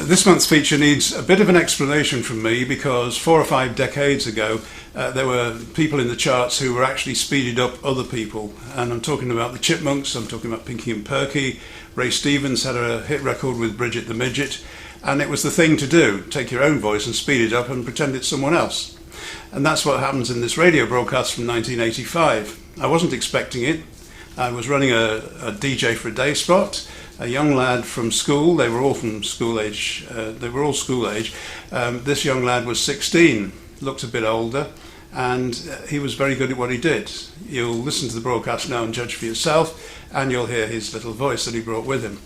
This month's feature needs a bit of an explanation from me because 4 or 5 decades ago there were people in the charts who were actually speeded up other people, and I'm talking about the Chipmunks, I'm talking about Pinky and Perky. Ray Stevens had a hit record with Bridget the Midget, and it was the thing to do, take your own voice and speed it up and pretend it's someone else. And that's what happens in this radio broadcast from 1985. I wasn't expecting it. I was running a DJ for a day spot. A young lad from school, they were all from school age, this young lad was 16, looked a bit older, and he was very good at what he did. You'll listen to the broadcast now and judge for yourself, and you'll hear his little voice that he brought with him.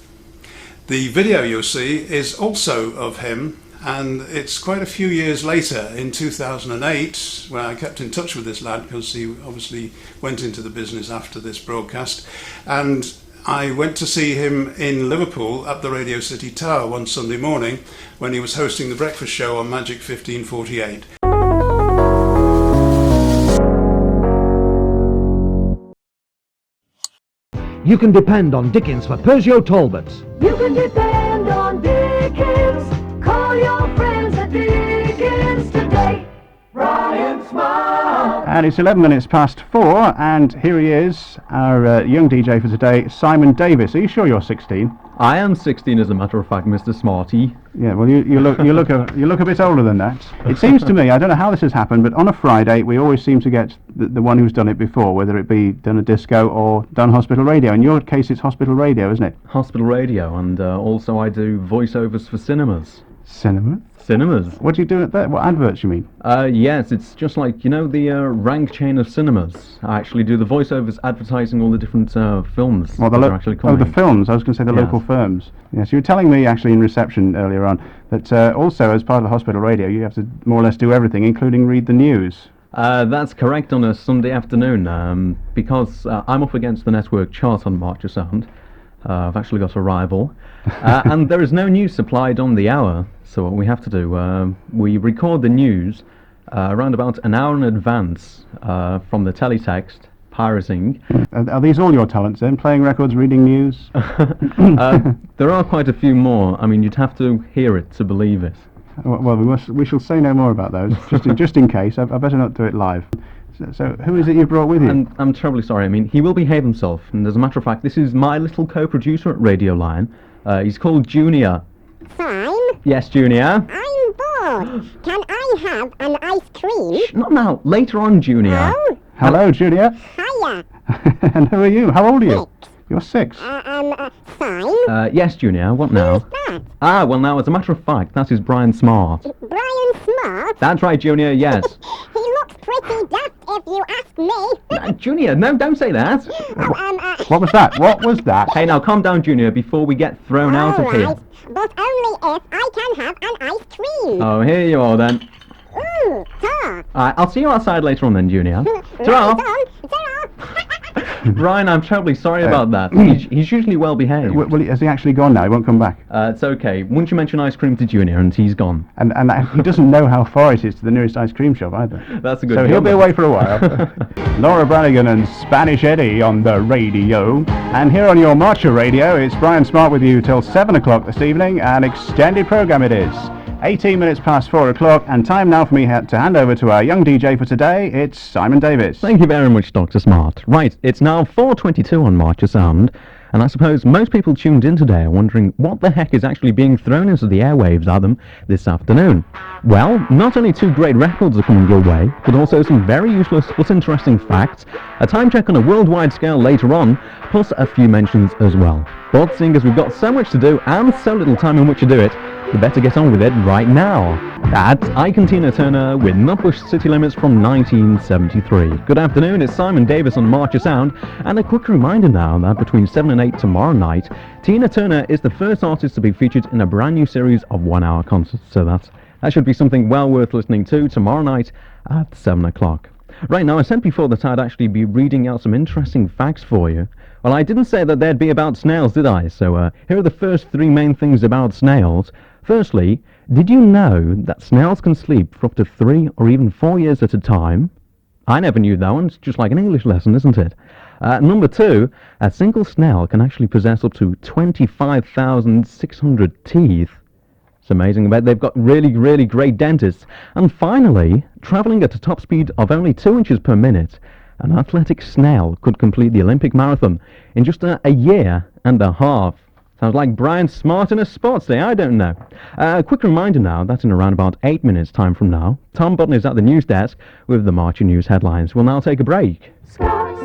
The video you'll see is also of him, and it's quite a few years later, in 2008, where I kept in touch with this lad because he obviously went into the business after this broadcast, and I went to see him in Liverpool at the Radio City Tower one Sunday morning when he was hosting the breakfast show on Magic 1548. You can depend on Dickens for Peugeot Talbots. You can depend on Dickens. Call your friends at Dickens today. Brian Smart. And it's 11 minutes past 4, and here he is, our young DJ for today, Simon Davies. Are you sure you're 16? I am 16, as a matter of fact, Mr. Smarty. Yeah, well, you look a bit older than that. It seems to me, I don't know how this has happened, but on a Friday we always seem to get the one who's done it before, whether it be done a disco or done hospital radio. In your case, it's hospital radio, isn't it? Hospital radio, and also I do voiceovers for cinemas. Cinema? Cinemas. What do you do at that? What adverts you mean? Yes, it's just like, you know, the rank chain of cinemas. I actually do the voiceovers advertising all the different films Well, that are actually coming. Oh, the films. I was going to say the local firms. Yes, you were telling me actually in reception earlier on that also as part of the hospital radio you have to more or less do everything, including read the news. That's correct on a Sunday afternoon, because I'm up against the network chart on March of Sound. I've actually got a rival, and there is no news supplied on the hour, so what we have to do, we record the news around about an hour in advance from the teletext, pirating. Are these all your talents then, playing records, reading news? There are quite a few more. I mean, you'd have to hear it to believe it. Well, we shall say no more about those, just in case. I better not do it live. So who is it you brought with you? And I'm terribly sorry. I mean, he will behave himself. And as a matter of fact, this is my little co-producer at Radio Line. He's called Junior. Fine. Yes, Junior. I'm bored. Can I have an ice cream? Shh, not now. Later on, Junior. Oh. Hello, Junior. Hiya. And who are you? How old are you? 6. You're 6. Fine. Yes, Junior. What now? Who's that? Ah, well now, as a matter of fact, that is Brian Smart. Brian Smart? That's right, Junior, yes. He looks pretty daft if you ask me. Junior, no, don't say that. What was that? What was that? Hey, now calm down, Junior, before we get thrown out of here. But only if I can have an ice cream. Oh, here you are then. Ta. I'll see you outside later on then, Junior. Ta-ra. Brian, I'm terribly sorry about that. He's usually well behaved. Well, has he actually gone now? He won't come back? It's okay. Once you mention ice cream to Junior and he's gone. And he doesn't know how far it is to the nearest ice cream shop either. That's a good So job. he'll be away for a while. Laura Branigan and Spanish Eddie on the radio. And here on your Marcher Radio, it's Brian Smart with you till 7 o'clock this evening. An extended programme it is. 18 minutes past 4 o'clock, and time now for me to hand over to our young DJ for today. It's Simon Davies. Thank you very much, Dr. Smart. Right, it's now 4:22 on March of Sound, and I suppose most people tuned in today are wondering what the heck is actually being thrown into the airwaves at them this afternoon. Well, not only 2 great records are coming your way, but also some very useless but interesting facts, a time check on a worldwide scale later on, plus a few mentions as well. But seeing as we've got so much to do and so little time in which to do it, we better get on with it right now. That's Ike and Tina Turner with Not Push City Limits from 1973. Good afternoon, it's Simon Davies on March of Sound, and a quick reminder now that between 7 and 8 tomorrow night, Tina Turner is the first artist to be featured in a brand new series of 1-hour concerts, so that should be something well worth listening to tomorrow night at 7 o'clock. Right, now I said before that I'd actually be reading out some interesting facts for you. Well, I didn't say that they'd be about snails, did I? So here are the first 3 main things about snails. Firstly, did you know that snails can sleep for up to 3 or even 4 years at a time? I never knew that one. It's just like an English lesson, isn't it? Number 2, a single snail can actually possess up to 25,600 teeth. It's amazing. I bet they've got really, really great dentists. And finally, travelling at a top speed of only 2 inches per minute, an athletic snail could complete the Olympic marathon in just a year and a half. Sounds like Brian Smart in a sports day, I don't know. A quick reminder now that in around about 8 minutes' time from now, Tom Button is at the news desk with the Marcher News headlines. We'll now take a break. Scott's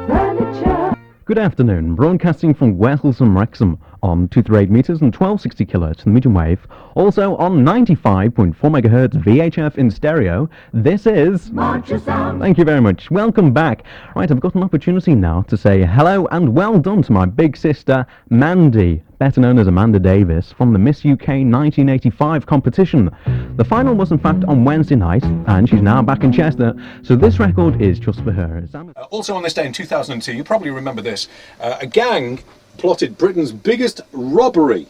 Furniture. Good afternoon, broadcasting from Wales and Wrexham on 238 metres and 1260 kHz in the medium wave. Also on 95.4 MHz VHF in stereo. This is... Marcher Sound. Thank you very much. Welcome back. Right, I've got an opportunity now to say hello and well done to my big sister, Mandy, better known as Amanda Davies, from the Miss UK 1985 competition. The final was in fact on Wednesday night, and she's now back in Chester, so this record is just for her. Also on this day in 2002, you probably remember this, a gang plotted Britain's biggest robbery.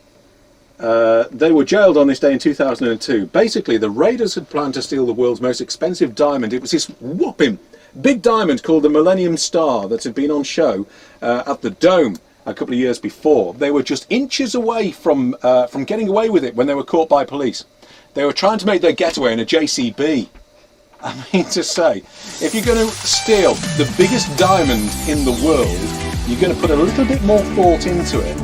They were jailed on this day in 2002. Basically, the raiders had planned to steal the world's most expensive diamond. It was this whopping big diamond called the Millennium Star that had been on show at the Dome a couple of years before. They were just inches away from getting away with it when they were caught by police. They were trying to make their getaway in a JCB. I mean to say, if you're going to steal the biggest diamond in the world, you're going to put a little bit more thought into it.